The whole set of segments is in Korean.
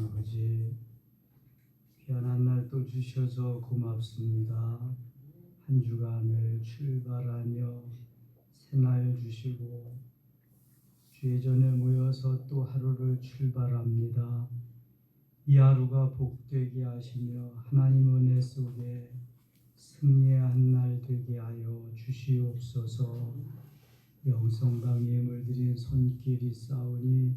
아버지, 귀한 한 날 또 주셔서 고맙습니다. 한 주간을 출발하며 새날 주시고 주의 전에 모여서 또 하루를 출발합니다. 이 하루가 복되게 하시며 하나님 은혜 속에 승리의 한 날 되게 하여 주시옵소서. 영성강에 물들인 손길이 싸우니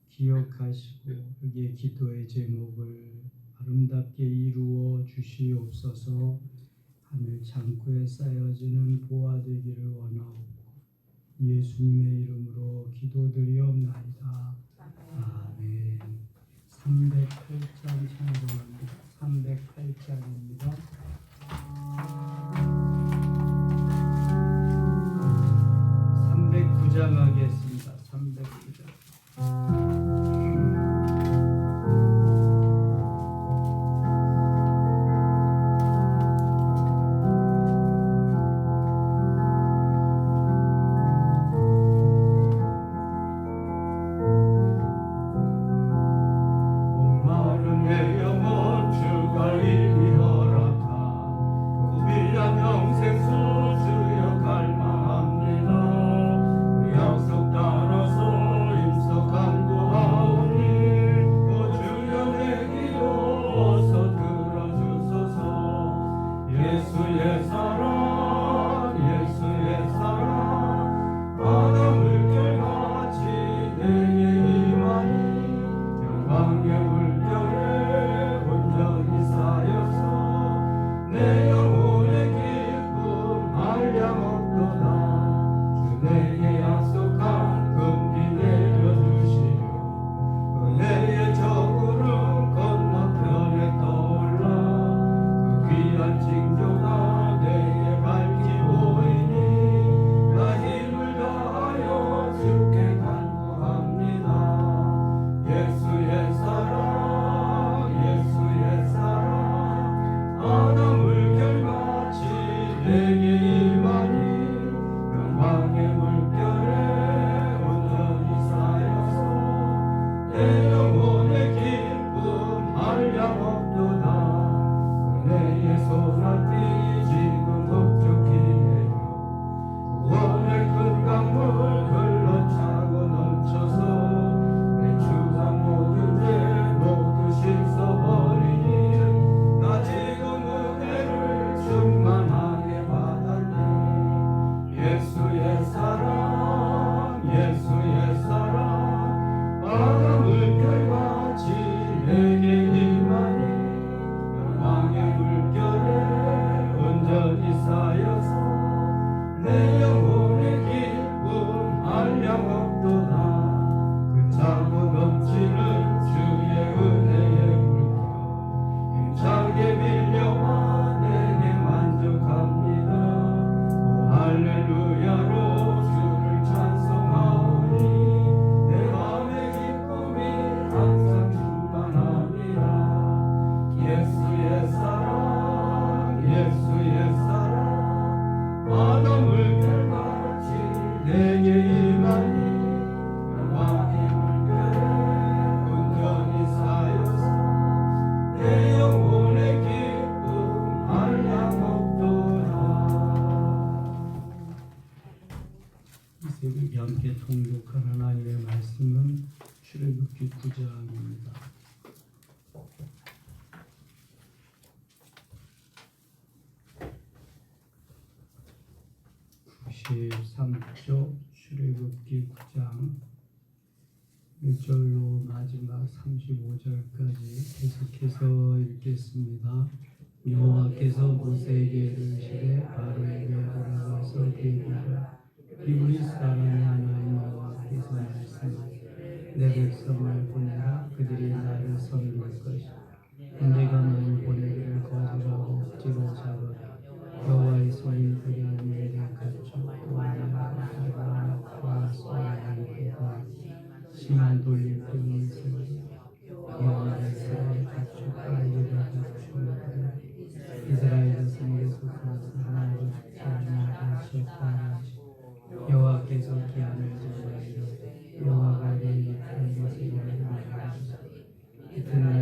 기억하시고 여기에 기도의 제목을 아름답게 이루어 주시옵소서. 하늘 창고에 쌓여지는 보화 되기를 원하옵고 예수님의 이름으로 기도드리옵나이다. 아멘. 308장 찬송합니다. 308장입니다. 309장 하겠습니다. 309장. 새벽에 함께 통독한 하나님의 말씀은 출애굽기 9장입니다. 93쪽 출애굽기 9장 1절로 마지막 35절까지 계속해서 읽겠습니다. 여호와께서 모세에게 이르시되 바로에게 돌아가서 그에게 이브리 사람의 하나님 여호와께서 말씀하시되 내 백성을 보내라. 그들이 나를 섬길 것이다. 내가 너희 보내기를 거절하고 억지로 잡아라. 여호와의 손이 그들의 위에 갖추 또 하나가 바로와 소아하니까 심한 돌림병이 있으니 여호와의 손에 갖추 빨리를 갖추며 이스라엘 성에서 가서 하나님을 죽지 않으시었다. 여호와께서 기한을 정하시되 여호와가 너희 편에 세우는 날이라. 이튿날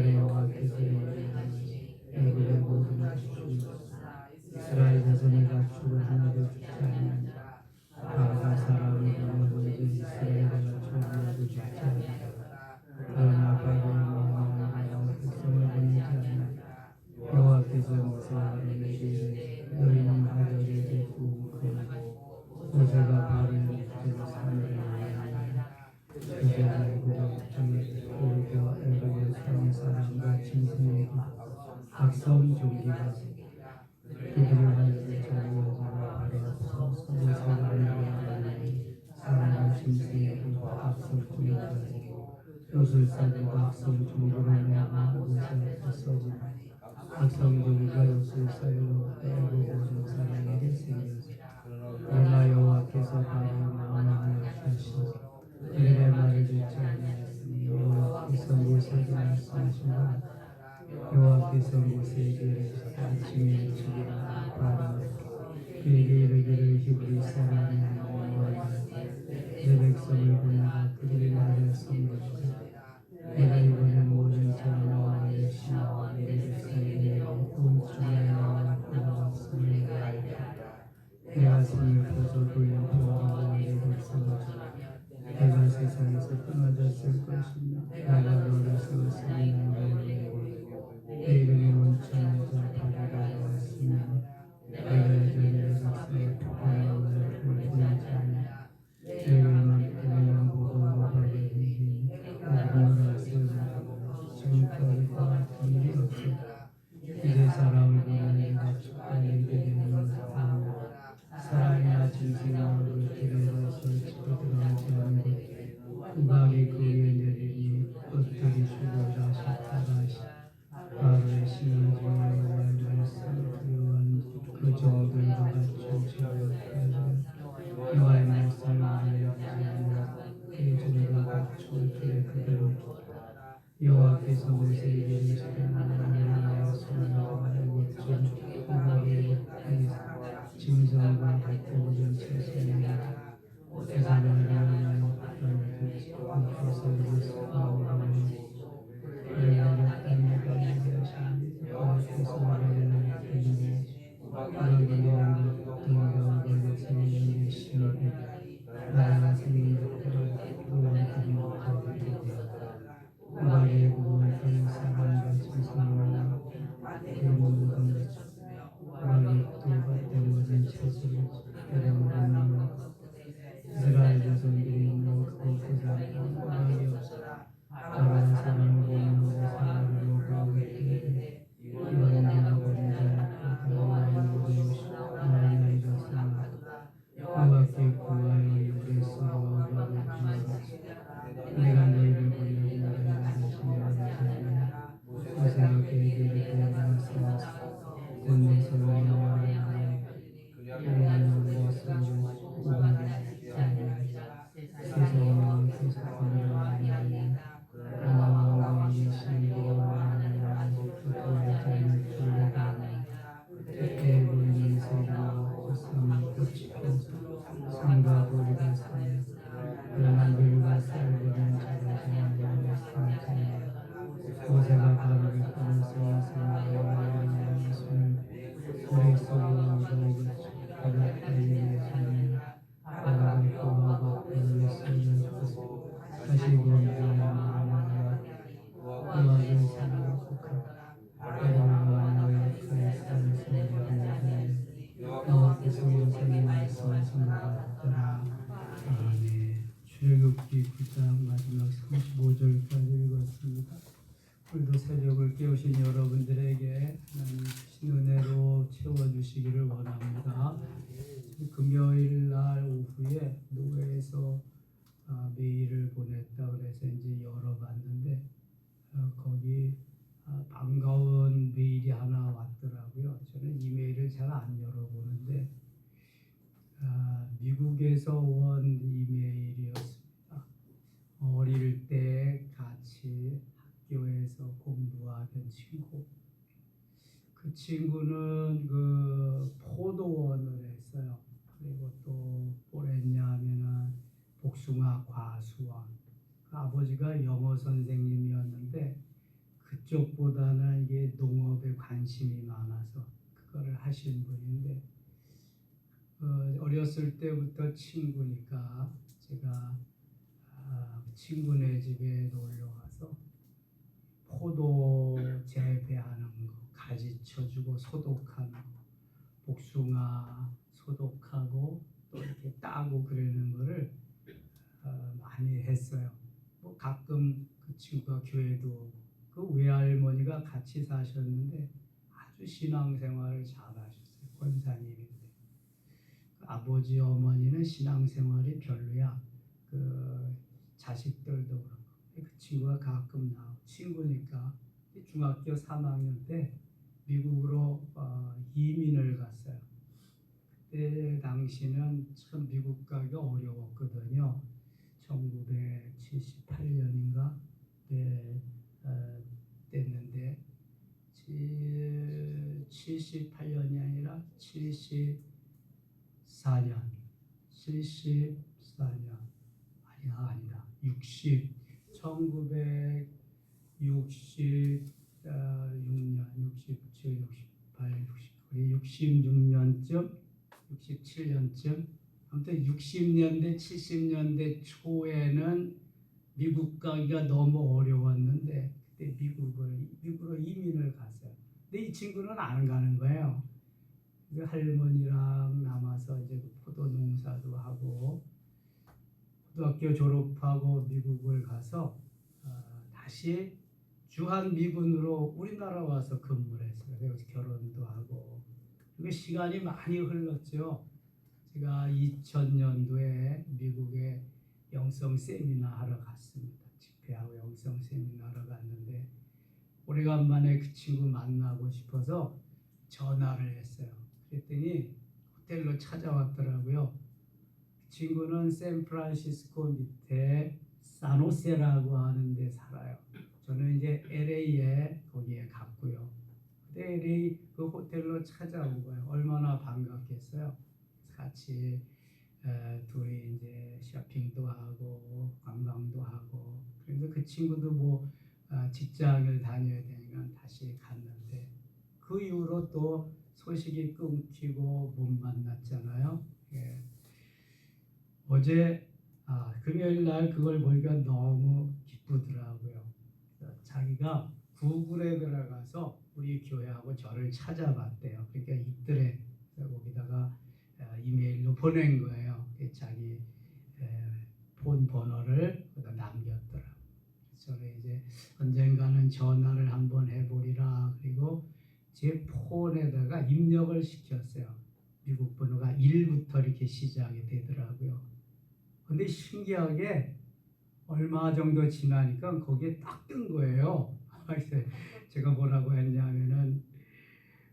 생기라 그들을 하여금 자기가 바라옵소서 모세가 사람의 짐승에게 박성중까지 옷을 싸고 박성중으로 내고 모세 앞에 서지라 박성중과 옷을 싸고 빼고 모든 사람에게 생겨서 그러나 여호와께서 바로 마음을 하셔서 그들의 말을 듣지 아니하였으니 여호와께서 모세에게 말씀하시니라 여호와께서 모세에게 이르시되 아침에 일찍이라 바로 그에게 이르기를 히브리 사람이 여호와가 내 백성을 보내라 그들이 나를 섬기리라 내가 이번에 모든 자녀와의 신하와 내 백성에게 온전히 나를 보내왔음을 알리라 내가 손을 펴서 돌려 보아라 내 백성을 내가 세상에서 끊어졌을 것이며 내가 너를 세웠으니 내 이름이 온전한 자 바리라 하였으며 내가 여전히 내 백성을 폭행하고 날 보내지 않으며 내게만 보내는 보고로 바르니 오늘날 세우는 지금까지 같은 일이 없어 이제 사람을 보내는 가축과 내게 나타나며 사람이나 짐승을 들여서 치고 들어가지 않는 것 우박이 그 위에 내리니 것들이 죽어라 식하라시 바로의 신을 중에 여호와의 말씀을 두려워하는 그 종들과 같이 지어가지고 여호와의 말씀을 알려주지 않으며 그의 종들과 같이 그대로 여호와께서 모세에게 이르시되 나의 손을 들어 이것 좀 우박에 하겠으니 짐승과 같은 모든 채소는 세상을 위하여 땅을 듣지 않고서 이것을 아무리 내가 땅에다 얘기하시니 여호와께서 나를 듣는 우박이 내린 등과 우박의 생명의 신이 나라가 생명적으로 또한 그리고 우박의 구원 땅 사람과 짐승과 그 모든 것 우박이 또 같은 모든 채소를 때려먹으며 이스라엘 자손들이 있는 그곳에 우박이 없어 나라가 사람을 보는 사람을 먹고 있기에 이런 일을 자의 모든 것이 나의 이렇습니다 여호와께 구하여 이들의 서로와 우박을 주었지 내가 너희를 보내고 내가 다시 말하자면 모세가 그에게 이르되 말씀하소서 곧 모세가 여호와의 그리하여 성전 우박이 세상에 계속하며 하나님의 계신 여호와의 그의 자녀를 그때 보이는 세계와 꽃샘이 꽃이 펴서 산과 돌이가 서며 그러나 누구가 살고는 자라지 아니하였으니 모세가 바로를 끊어서 이스라엘의 손을 우리 속으로 얻어오겠지 그가 빨리 손을 나라가 고하고 그를 쓰는 다시 범죄하여 우박을 사랑하고 여호와의 역사에 살았으니 여호와께서 모세에게 말씀하신 바가 같더라. 아멘. 출애굽기 9장 마지막 35절까지 읽었습니다. 오늘도 새벽을 깨우신 여러분들에게 하나님 주신 은혜로 채워주시기를 원합니다. 금요일 날 오후에 노회에서 메일을 보냈다 그래서 이제 열어봤는데 거기 반가운 메일이 하나 왔더라고요. 저는 이메일을 잘 안 열어보는데 미국에서 온 이메일이었습니다. 어릴 때 같이 학교에서 공부하던 친구. 그 친구는 그 포도원을 했어요. 그리고 또 뭘 했냐 하면은 복숭아 과수원. 그 아버지가 영어 선생님이었는데 그쪽보다는 이게 농업에 관심이 많아서 그거를 하신 분인데 어렸을 때부터 친구니까 제가 친구네 집에 놀러 가서 포도 재배하는 거 가지쳐주고 소독하는 거 복숭아 소독하고 또 이렇게 따고 그러는 거를 많이 했어요. 뭐 가끔 그 친구가 교회도 오고 그 외할머니가 같이 사셨는데 아주 신앙생활을 잘하셨어요. 권사님인데 아버지 어머니는 신앙생활이 별로야. 그 자식들도 그렇고 그 친구가 가끔 나오고 친구니까 중학교 3학년 때 미국으로 이민을 갔어요. 그때 당시는 참 미국 가기가 어려웠거든요. 1978년인가 됐는데 78년이 아니라 74년 아니다 1966년 67, 68, 66년쯤 67년쯤 아무튼 60년대 70년대 초에는 미국 가기가 너무 어려웠는데 그때 미국으로 이민을 갔어요. 근데 이 친구는 안 가는 거예요. 할머니랑 남아서 이제 포도 농사도 하고 고등학교 졸업하고 미국을 가서 다시 주한미군으로 우리나라 와서 근무를 했어요. 그래서 결혼도 하고 그리고 시간이 많이 흘렀죠. 제가 2000년도에 미국에 영성 세미나 하러 갔습니다. 집회하고 영성 세미나 하러 갔는데 오래간만에 그 친구 만나고 싶어서 전화를 했어요. 그랬더니 호텔로 찾아왔더라고요. 그 친구는 샌프란시스코 밑에 산호세라고 하는 데 살아요. 저는 이제 LA에 거기에 갔고요. 그때 LA 그 호텔로 찾아온 거예요. 얼마나 반갑겠어요. 같이 둘이 이제 쇼핑도 하고 관광도 하고 그래서 그 친구도 뭐 직장을 다녀야 되니까 다시 갔는데 그 이후로 또 소식이 끊기고 못 만났잖아요. 예. 어제 금요일 날 그걸 보니까 너무 기쁘더라고요. 자기가 구글에 들어가서 우리 교회하고 저를 찾아봤대요. 그러니까 있더래. 거기다가 이메일로 보낸 거예요. 자기 폰 번호를 거기다 남겼더라고요. 저는 이제 언젠가는 전화를 한번 해보리라. 그리고 제 폰에다가 입력을 시켰어요. 미국 번호가 1부터 이렇게 시작이 되더라고요. 근데 신기하게 얼마 정도 지나니까 거기에 딱 뜬 거예요. 제가 뭐라고 했냐면은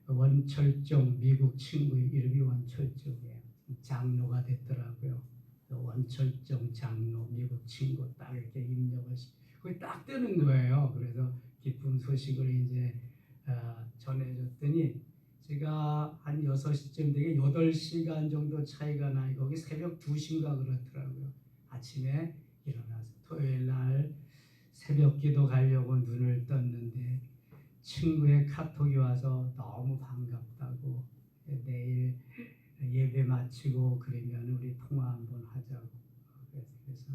원철종 미국 친구 이름이 원철종이에요. 장로가 됐더라고요. 원철종 장로 미국 친구 딱 이렇게 입력을 그게 딱 뜨는 거예요. 그래서 기쁜 소식을 이제 전해줬더니 제가 한 6시쯤 되게 8시간 정도 차이가 나니 거기 새벽 2시인가 그렇더라고요. 아침에 일어나서 토요일 날 새벽 기도 가려고 눈을 떴는데 친구의 카톡이 와서 너무 반갑다고 내일 예배 마치고 그러면 우리 통화 한번 하자고 그래서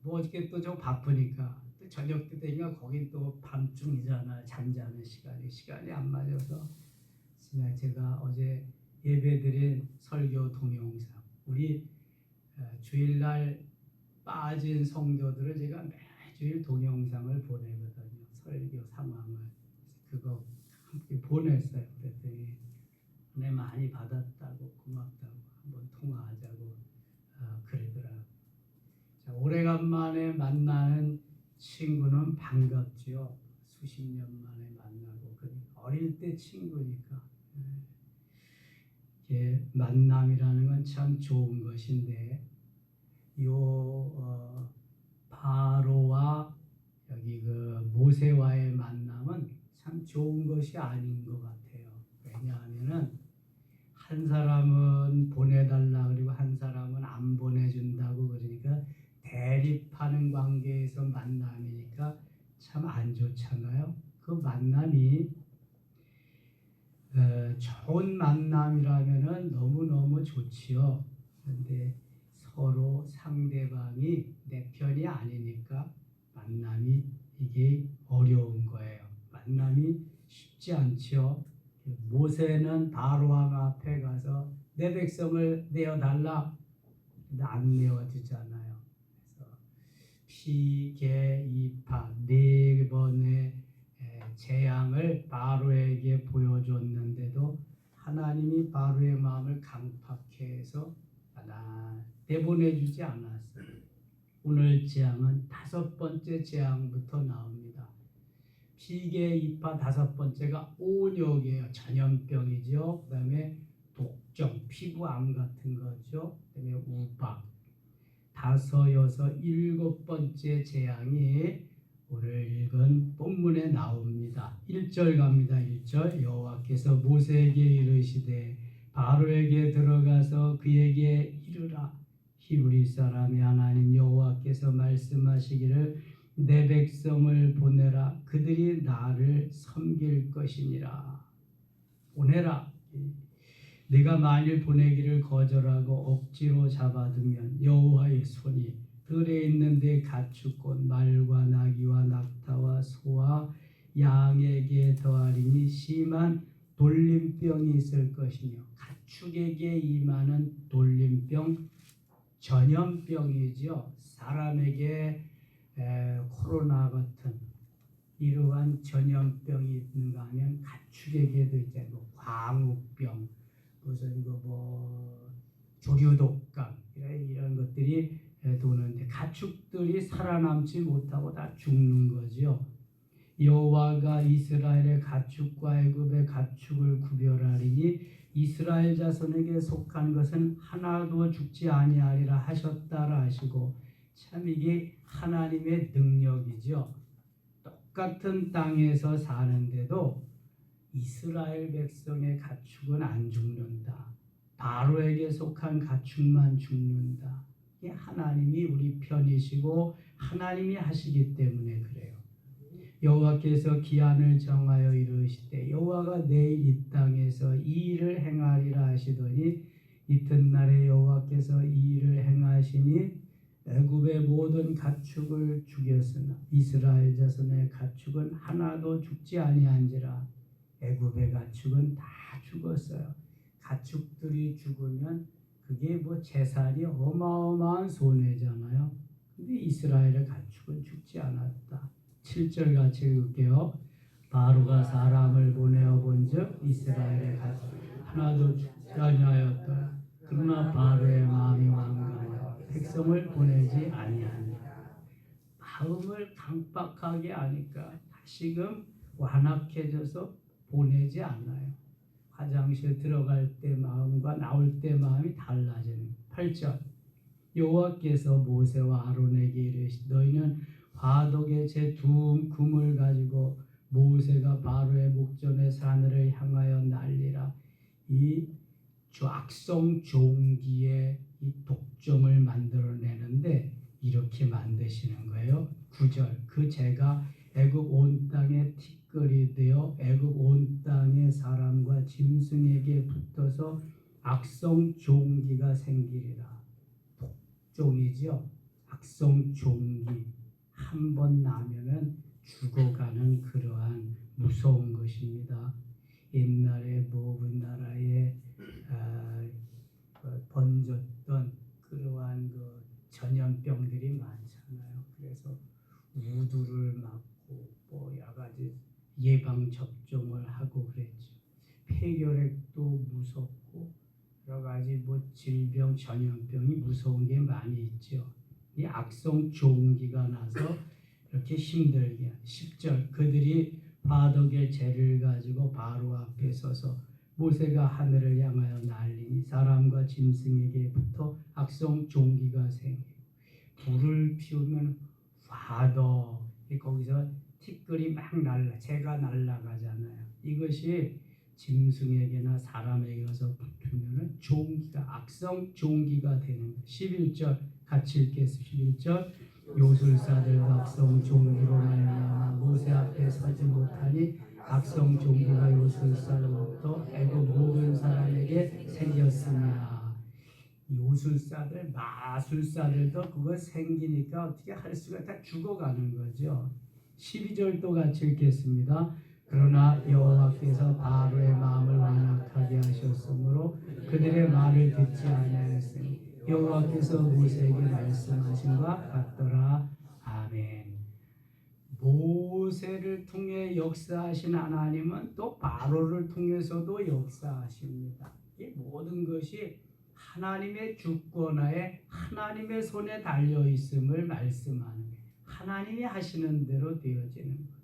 뭐 어저께 또 좀 바쁘니까 또 저녁 때 되니까 거긴 또 밤중이잖아. 잠자는 시간이 안 맞아서 제가 어제 예배드린 설교 동영상 우리 주일날 빠진 성도들을 제가 매주일 동영상을 보내거든요. 설교 상황을 그거 함께 보냈어요. 그랬더니 내 많이 받았다고 고맙다고 한번 통화하자고 그러더라고요. 자, 오래간만에 만나는 친구는 반갑지요. 수십 년 만에 만나고 어릴 때 친구니까 이게 만남이라는 건 참 좋은 것인데 바로와 여기 그 모세와의 만남은 참 좋은 것이 아닌 것 같아요. 왜냐하면은 한 사람은 보내달라 그리고 한 사람은 안 보내준다고 그러니까 대립하는 관계에서 만남이니까 참 안 좋잖아요. 그 만남이 좋은 만남이라면은 너무너무 좋지요. 그런데 서로 상대방이 내 편이 아니니까 만남이 이게 어려운 거예요. 만남이 쉽지 않죠. 모세는 바로왕 앞에 가서 내 백성을 내어달라. 근데 안 내어주잖아요. 그래서 피, 개, 이파 4번의 재앙을 바로에게 모세에게 보여줬는데도 하나님이 바로의 마음을 강팍해 해서 내보내주지 않았어요. 오늘 재앙은 5번째 재앙부터 나옵니다. 피계 이파 5번째가 온역이에요. 전염병이죠. 그 다음에 독점, 피부암 같은 거죠. 그 다음에 우박. 5, 6, 7번째 재앙이 오늘 읽은 본문에 나옵니다. 1절 갑니다. 1절 여호와께서 모세에게 이르시되 바로에게 들어가서 그에게 이르라. 히브리 사람의 하나님 여호와께서 말씀하시기를 내 백성을 보내라. 그들이 나를 섬길 것이니라. 보내라. 내가 만일 보내기를 거절하고 억지로 잡아두면 여호와의 손이 들에 있는 데 가축 말과 나귀와 낙타와 소와 양에게 더하리니 심한 돌림병이 있을 것이며 가축에게 임하는 돌림병 전염병이죠. 사람에게 코로나 같은 이러한 전염병이 있는가 하면 가축에게도 있잖아요. 광우병, 무슨 조류독감 이런 것들이 도는데 가축들이 살아남지 못하고 다 죽는 거죠. 여호와가 이스라엘의 가축과 애굽의 가축을 구별하리니 이스라엘 자손에게 속한 것은 하나도 죽지 아니하리라 하셨다라 하시고, 참 이게 하나님의 능력이죠. 똑같은 땅에서 사는데도 이스라엘 백성의 가축은 안 죽는다. 바로에게 속한 가축만 죽는다. 이게 하나님이 우리 편이시고 하나님이 하시기 때문에 그래요. 여호와께서 기한을 정하여 이르시되 여호와가 내일 이 땅에서 이 일을 행하리라 하시더니 이튿날에 여호와께서 이 일을 행하시니 애굽의 모든 가축을 죽였으나 이스라엘 자손의 가축은 하나도 죽지 아니한지라. 애굽의 가축은 다 죽었어요. 가축들이 죽으면 그게 재산이 어마어마한 손해잖아요. 근데 이스라엘의 가축은 죽지 않았다. 7절 같이 읽을게요. 바로가 사람을 보내어 본즉 이스라엘의 가축 하나도 죽지 아니하였다. 그러나 바로의 마음이 완강하여 백성을 보내지 아니하니라. 마음을 강박하게 하니까 다시금 완악해져서 보내지 않아요. 화장실 들어갈 때 마음과 나올 때 마음이 달라지는. 8절 여호와께서 모세와 아론에게 이르시되 너희는 화덕에 제 두 금을 가지고 모세가 바로의 목전에 사늘을 향하여 날리라. 이 악성 종기의 이 독점을 만들어내는데 이렇게 만드시는 거예요. 9절 그 재가 애굽 온 땅에 티끌이 되어 애굽 온 땅의 사람과 짐승에게 붙어서 악성 종기가 생기리라. 독종이죠. 악성 종기 한 번 나면은 죽어가는 그러한 무서운 것입니다. 옛날에 모든 나라에 번졌던 그러한 전염병들이 많잖아요. 그래서 우두를 맞고 여러 가지 예방 접종을 하고 그랬죠. 폐결핵도 무섭고 여러 가지 질병 전염병이 무서운 게 많이 있죠. 이 악성 종기가 나서 이렇게 힘들게. 10절 그들이 화덕의 재를 가지고 바로 앞에 서서 모세가 하늘을 향하여 날리니 사람과 짐승에게 붙어 악성 종기가 생기고 불을 피우면 화덕 거기서 티끌이 막 재가 날아가잖아요. 이것이 짐승에게나 사람에게 가서 붙으면 종기가 악성 종기가 되는 거예요. 11절 같이 읽겠습니다. 11절 요술사들도 악성 종기로 말미암아 모세 앞에 서지 못하니 악성 종기가 요술사로부터 애굽 모든 사람에게 생겼으나. 요술사들, 마술사들도 그거 생기니까 어떻게 할 수가 다 죽어가는 거죠. 12절도 같이 읽겠습니다. 그러나 여호와께서 바로의 마음을 완악하게 하셨으므로 그들의 말을 듣지 아니하였으니 여호와께서 모세에게 말씀하신 것 같더라. 아멘. 모세를 통해 역사하신 하나님은 또 바로를 통해서도 역사하십니다. 이 모든 것이 하나님의 주권하에 하나님의 손에 달려 있음을 말씀하는 거예요. 하나님이 하시는 대로 되어지는 거죠.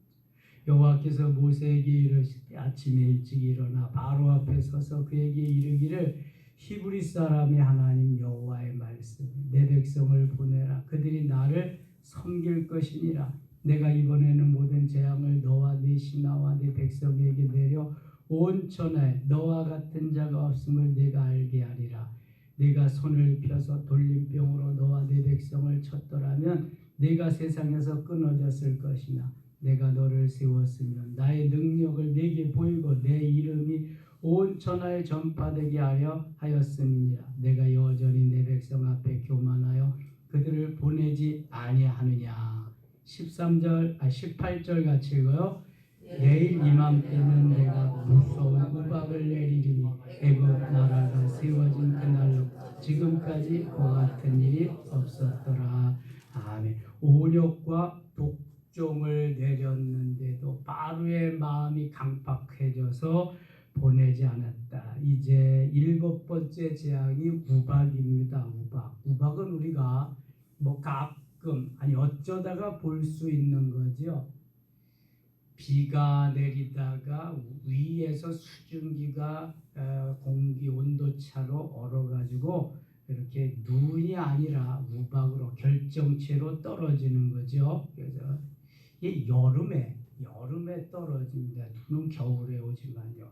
여호와께서 모세에게 이르시되 아침에 일찍 일어나 바로 앞에 서서 그에게 이르기를 히브리 사람의 하나님 여호와의 말씀 내 백성을 보내라 그들이 나를 섬길 것이니라 내가 이번에는 모든 재앙을 너와 네 신하와 네 백성에게 내려 온 천하에 너와 같은 자가 없음을 내가 알게 하리라 네가 손을 펴서 돌림병으로 너와 네 백성을 쳤더라면 네가 세상에서 끊어졌을 것이나 내가 너를 세웠으면 나의 능력을 네게 보이고 내 이름이 온 천하에 전파되게 하였음이니라 내가 여전히 내 백성 앞에 교만하여 그들을 보내지 아니하느냐. 18절 같이 읽어요. 내일 이맘때는 내가 무서운 우박을 내리리니 애굽 나라가 세워진 그날로 지금까지 그와 같은 일이 없었더라. 아멘. 온역과 독종을 내렸는데도 바로의 마음이 강팍해져서 보내지 않았다. 이제 7번째 재앙이 우박입니다. 우박은 우리가 가끔 아니 어쩌다가 볼 수 있는 거죠. 비가 내리다가 위에서 수증기가 공기 온도차로 얼어가지고 이렇게 눈이 아니라 우박으로 결정체로 떨어지는 거죠. 그래서 이 여름에 떨어집니다. 눈은 겨울에 오지만요.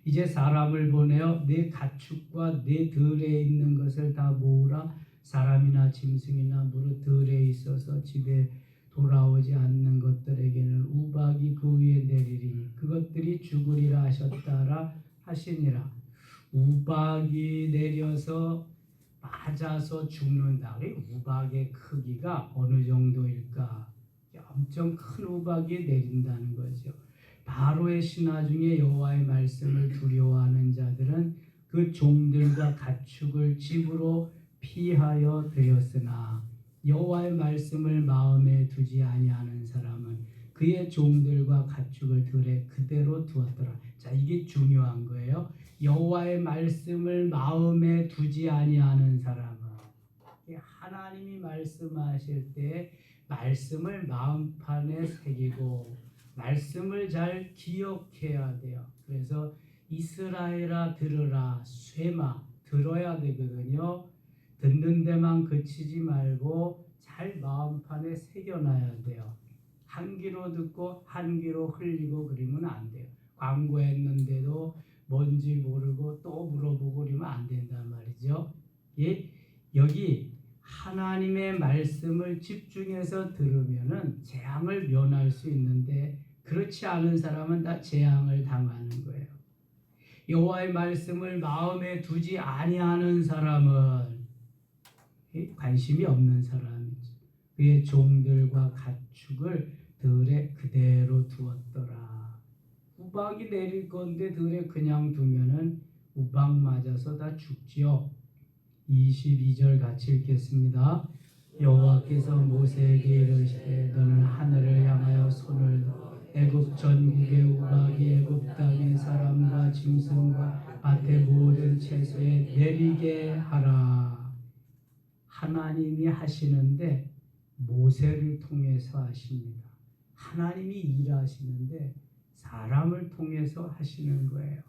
이제 사람을 보내어 내 가축과 내 들에 있는 것을 다 모으라. 사람이나 짐승이나 무릇 들에 있어서 집에 돌아오지 않는 것들에게는 우박이 그 위에 내리리니 그것들이 죽으리라 하셨다라 하시니라. 우박이 내려서 맞아서 죽는다. 우박의 크기가 어느 정도일까? 엄청 큰 우박이 내린다는 거죠. 바로의 신하 중에 여호와의 말씀을 두려워하는 자들은 그 종들과 가축을 집으로 피하여 들였으나 여호와의 말씀을 마음에 두지 아니하는 사람은 그의 종들과 가축을 들에 그대로 두었더라. 자, 이게 중요한 거예요. 여호와의 말씀을 마음에 두지 아니하는 사람은 하나님이 말씀하실 때 말씀을 마음판에 새기고 말씀을 잘 기억해야 돼요. 그래서 이스라엘아 들으라 쇠마 들어야 되거든요. 듣는 데만 그치지 말고 잘 마음판에 새겨놔야 돼요. 한 귀로 듣고 한 귀로 흘리고 그러면 안 돼요. 광고했는데도 뭔지 모르고 또 물어보고 그러면 안 된단 말이죠. 예? 여기 하나님의 말씀을 집중해서 들으면은 재앙을 면할 수 있는데 그렇지 않은 사람은 다 재앙을 당하는 거예요. 여호와의 말씀을 마음에 두지 아니하는 사람은 관심이 없는 사람이죠. 그의 종들과 가축을 들에 그대로 두었더라. 우박이 내릴 건데 들에 그냥 두면은 우박 맞아서 다 죽지요. 22절 같이 읽겠습니다. 여호와께서 모세에게 이르시되 너는 하늘을 향하여 손을 들어 애굽 전국의 우박이 애굽 땅의 사람과 짐승과 밭의 모든 채소에 내리게 하라. 하나님이 하시는데 모세를 통해서 하십니다. 하나님이 일하시는데 사람을 통해서 하시는 거예요.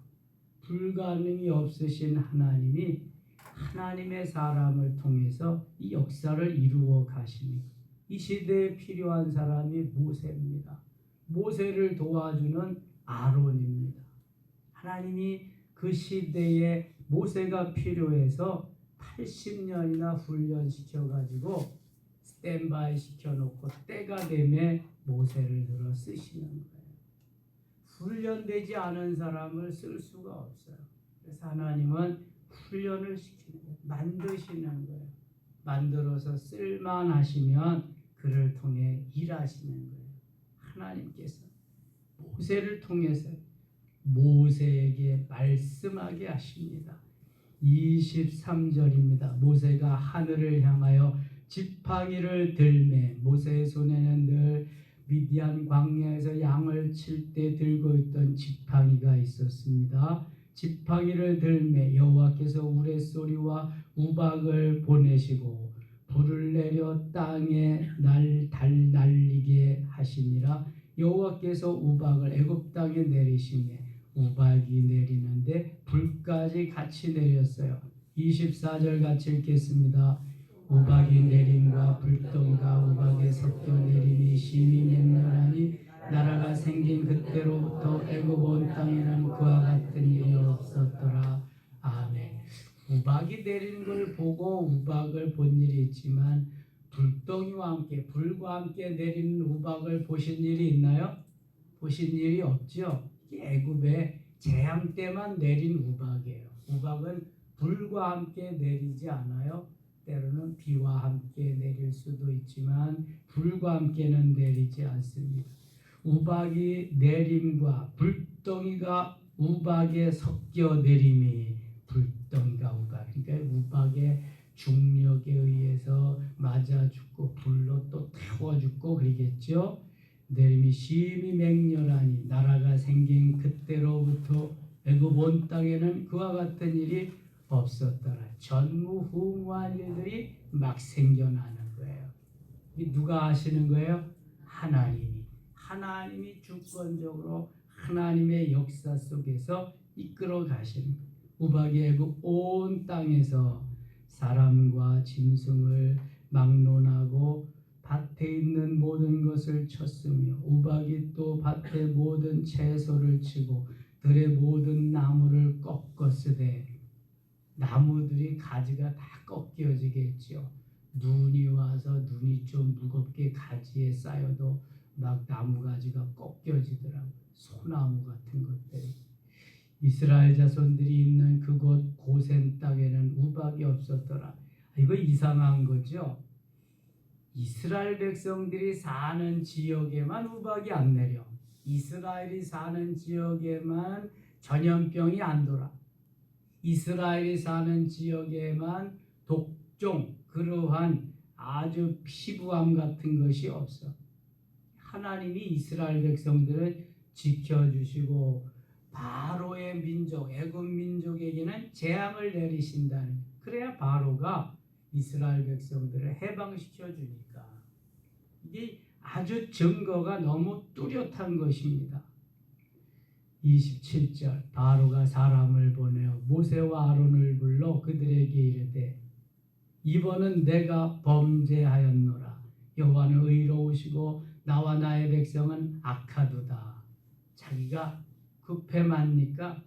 불가능이 없으신 하나님이 하나님의 사람을 통해서 이 역사를 이루어 가십니다. 이 시대에 필요한 사람이 모세입니다. 모세를 도와주는 아론입니다. 하나님이 그 시대에 모세가 필요해서 80년이나 훈련시켜가지고 스탠바이 시켜놓고 때가 되면 모세를 들어 쓰시는 거예요. 훈련되지 않은 사람을 쓸 수가 없어요. 그래서 하나님은 훈련을 시키는 거예요. 만드시는 거예요. 만들어서 쓸만하시면 그를 통해 일하시는 거예요. 하나님께서 모세를 통해서 모세에게 말씀하게 하십니다. 23절입니다. 모세가 하늘을 향하여 지팡이를 들매 모세의 손에는 늘 미디안 광야에서 양을 칠 때 들고 있던 지팡이가 있었습니다. 지팡이를 들매 여호와께서 우레소리와 우박을 보내시고 불을 내려 땅에 날리게 하시니라. 여호와께서 우박을 애굽 땅에 내리시매 우박이 내리는데 불까지 같이 내렸어요. 24절 같이 읽겠습니다. 우박이 내림과 불덩이가 우박에 섞여 내림이 심히 맹렬하니 나라가 생긴 그때로부터 애굽 온 땅에는 그와 같은 일이 없었더라. 아멘. 우박이 내리는 걸 보고 우박을 본 일이 있지만 불덩이와 함께 불과 함께 내리는 우박을 보신 일이 있나요? 보신 일이 없죠. 이게 애굽의 재앙 때만 내린 우박이에요. 우박은 불과 함께 내리지 않아요. 때로는 비와 함께 내릴 수도 있지만 불과 함께는 내리지 않습니다. 우박이 내림과 불덩이가 우박에 섞여 내림이 불덩이가 우박, 그러니까 우박의 중력에 의해서 맞아 죽고 불로 또 태워 죽고 그러겠죠. 내림이 심히 맹렬하니 나라가 생긴 그때로부터 애굽 온 땅에는 그와 같은 일이 없었더라. 전무후무한 일들이 막 생겨나는 거예요. 이 누가 하시는 거예요? 하나님이 주권적으로 하나님의 역사 속에서 이끌어 가시는 거예요. 우박이 애굽 온 땅에서 사람과 짐승을 막론하고 밭에 있는 모든 것을 쳤으며 우박이 또 밭의 모든 채소를 치고 들의 모든 나무를 꺾었으되 나무들이 가지가 다 꺾여지겠죠. 눈이 와서 눈이 좀 무겁게 가지에 쌓여도 막 나무 가지가 꺾여지더라고요. 소나무 같은 것들이. 이스라엘 자손들이 있는 그곳 고센 땅에는 우박이 없었더라. 이거 이상한 거죠. 이스라엘 백성들이 사는 지역에만 우박이 안 내려. 이스라엘이 사는 지역에만 전염병이 안 돌아. 이스라엘이 사는 지역에만 독종, 그러한 아주 피부암 같은 것이 없어. 하나님이 이스라엘 백성들을 지켜주시고 바로의 민족, 애굽 민족에게는 재앙을 내리신다는, 그래야 바로가 이스라엘 백성들을 해방시켜 주니까. 이게 아주 증거가 너무 뚜렷한 것입니다. 27절 바로가 사람을 보내어 모세와 아론을 불러 그들에게 이르되 이번은 내가 범죄하였노라. 여호와는 의로우시고 나와 나의 백성은 악하도다. 자기가 급해만니까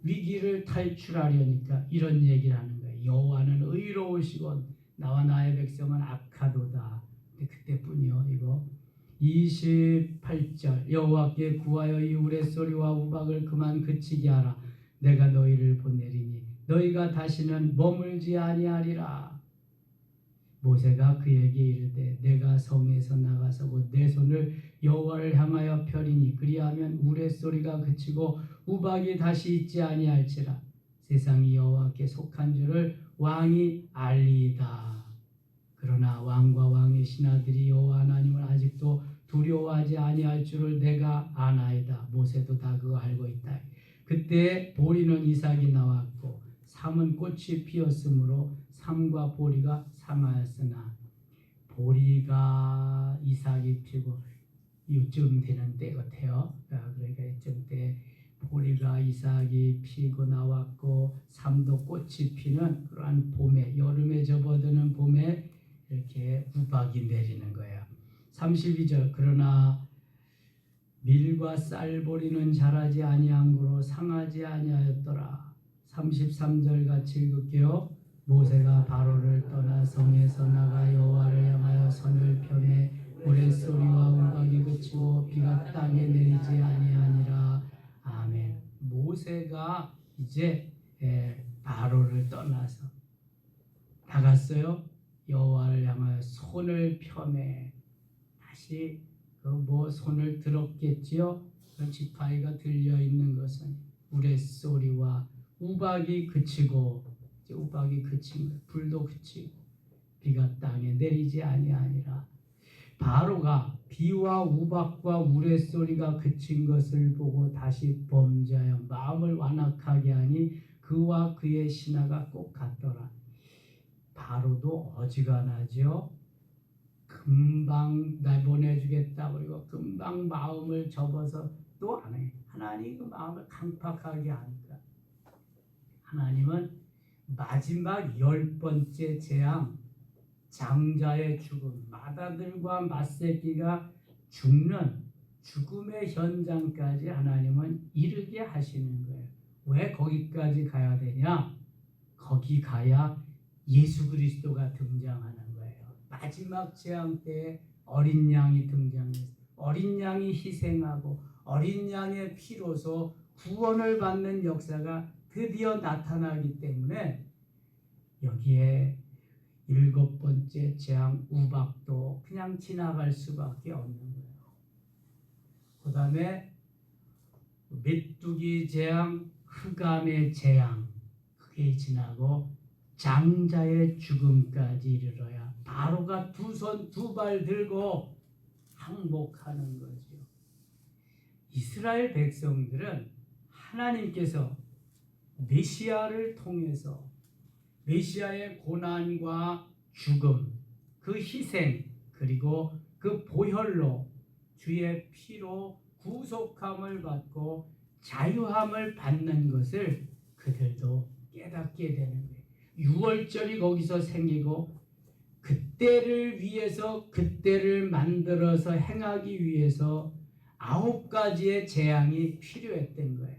위기를 탈출하려니까 이런 얘기를 하는 거예요. 여호와는 의로우시고 나와 나의 백성은 악하도다. 근데 그때뿐이요. 이거 28절 여호와께 구하여 이 우레소리와 우박을 그만 그치게 하라. 내가 너희를 보내리니 너희가 다시는 머물지 아니하리라. 모세가 그에게 이르되 내가 성에서 나가서고 내 손을 여호와를 향하여 펴리니 그리하면 우레소리가 그치고 우박이 다시 있지 아니할지라. 세상이 여호와께 속한 줄을 왕이 알리이다. 그러나 왕과 왕의 신하들이 여호와 하나님을 아직도 두려워하지 아니할 줄을 내가 아나이다. 모세도 다 그거 알고 있다. 그때 보리는 이삭이 나왔고 삼은 꽃이 피었으므로 삼과 보리가 상하였으나 보리가 이삭이 피고 이쯤 되는 때 같아요. 그러니까 이쯤 때 보리가 이삭이 피고 나왔고 삼도 꽃이 피는 그러한 봄에, 여름에 접어드는 봄에 이렇게 우박이 내리는 거예요. 32절 그러나 밀과 쌀보리는 자라지 아니한 고로 상하지 아니하였더라. 33절 같이 읽을게요. 모세가 바로를 떠나 성에서 나가 여호와를 향하여 손을 펴매 우레소리와 우박이 그치고 비가 땅에 내리지 아니하니라. 아멘. 모세가 이제 바로를 떠나서 나갔어요. 여호와를 향하여 손을 펴매 다시 손을 들었겠지요. 그 지팡이가 들려 있는 것은 우레소리와 우박이 그치고, 이제 우박이 그친 것, 불도 그치고 비가 땅에 내리지 아니하니라. 바로가 비와 우박과 우레소리가 그친 것을 보고 다시 범죄하여 마음을 완악하게 하니 그와 그의 신하가 꼭 같더라. 바로도 어지간하죠. 금방 내보내주겠다 그리고 금방 마음을 접어서 또 안 해. 하나님 그 마음을 강팍하게 하니까 하나님은 마지막 10번째 재앙, 장자의 죽음, 맏아들과 맏새끼가 죽는 죽음의 현장까지 하나님은 이르게 하시는 거예요. 왜 거기까지 가야 되냐? 거기 가야 예수 그리스도가 등장하는 거예요. 마지막 재앙 때 어린 양이 등장해서 어린 양이 희생하고 어린 양의 피로서 구원을 받는 역사가 드디어 나타나기 때문에 여기에 7번째 재앙 우박도 그냥 지나갈 수밖에 없는 거예요. 그 다음에 메뚜기 재앙, 흑암의 재앙 그게 지나고 장자의 죽음까지 이르러야 바로가 두 손 두 발 들고 항복하는 거죠. 이스라엘 백성들은 하나님께서 메시아를 통해서 메시아의 고난과 죽음, 그 희생, 그리고 그 보혈로 주의 피로 구속함을 받고 자유함을 받는 것을 그들도 깨닫게 되는 거예요. 유월절이 거기서 생기고 그때를 위해서 그때를 만들어서 행하기 위해서 9가지의 재앙이 필요했던 거예요.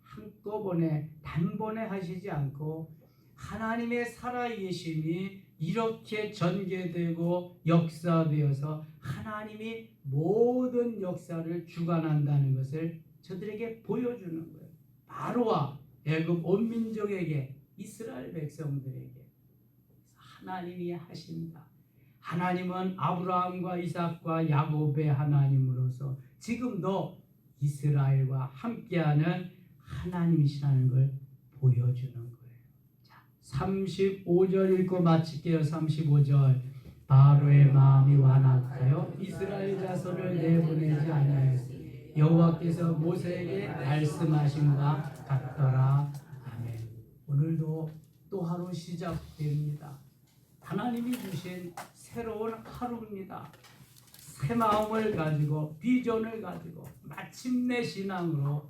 한꺼번에 단번에 하시지 않고 하나님의 살아계심이 이렇게 전개되고 역사되어서 하나님이 모든 역사를 주관한다는 것을 저들에게 보여주는 거예요. 바로와 애굽 온 민족에게 이스라엘 백성들에게 하나님이 하신다. 하나님은 아브라함과 이삭과 야곱의 하나님으로서 지금도 이스라엘과 함께하는 하나님이시라는 걸 보여주는 거예요. 자, 35절 읽고 마칠게요. 35절 바로의 마음이 완악하여 이스라엘 자손을 내보내지 아니하였으니 여호와께서 모세에게 말씀하심과 같더라. 아멘. 오늘도 또 하루 시작됩니다. 하나님이 주신 새로운 하루입니다. 새 마음을 가지고 비전을 가지고 마침내 신앙으로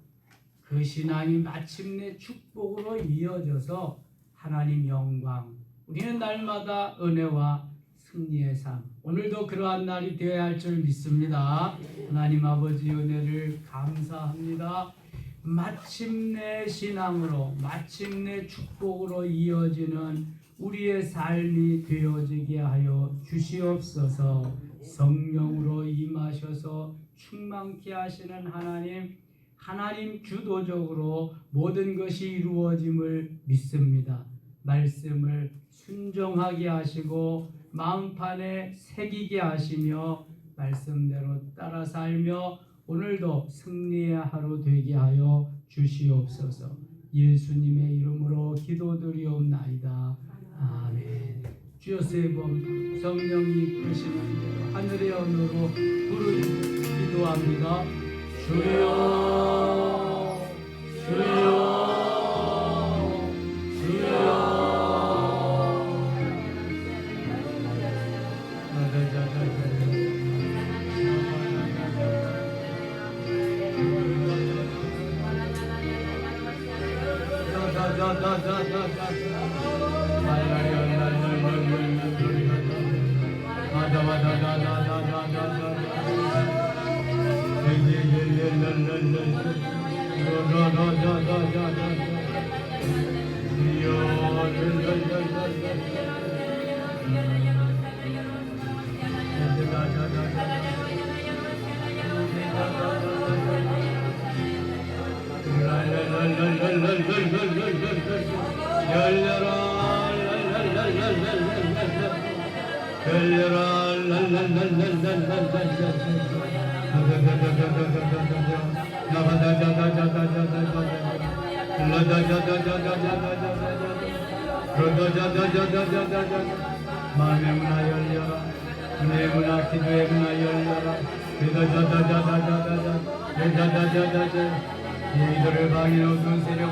그 신앙이 마침내 축복으로 이어져서 하나님 영광, 우리는 날마다 은혜와 승리의 삶, 오늘도 그러한 날이 되어야 할 줄 믿습니다. 하나님 아버지 은혜를 감사합니다. 마침내 신앙으로 마침내 축복으로 이어지는 우리의 삶이 되어지게 하여 주시옵소서. 성령으로 임하셔서 충만케 하시는 하나님 주도적으로 모든 것이 이루어짐을 믿습니다. 말씀을 순종하게 하시고 마음판에 새기게 하시며 말씀대로 따라 살며 오늘도 승리의 하루 되게 하여 주시옵소서. 예수님의 이름으로 기도드리옵나이다. 아멘. 주여 세 번 성령이 이끄시는 대로 하늘의 언어로 부르짖고 기도합니다. 주여 주여 마음의 문화 열려라. 은혜의 문화 기도의 문화 열려라 자자자자자자자자 자자자자자자 이들을 방해하는 어두운 세력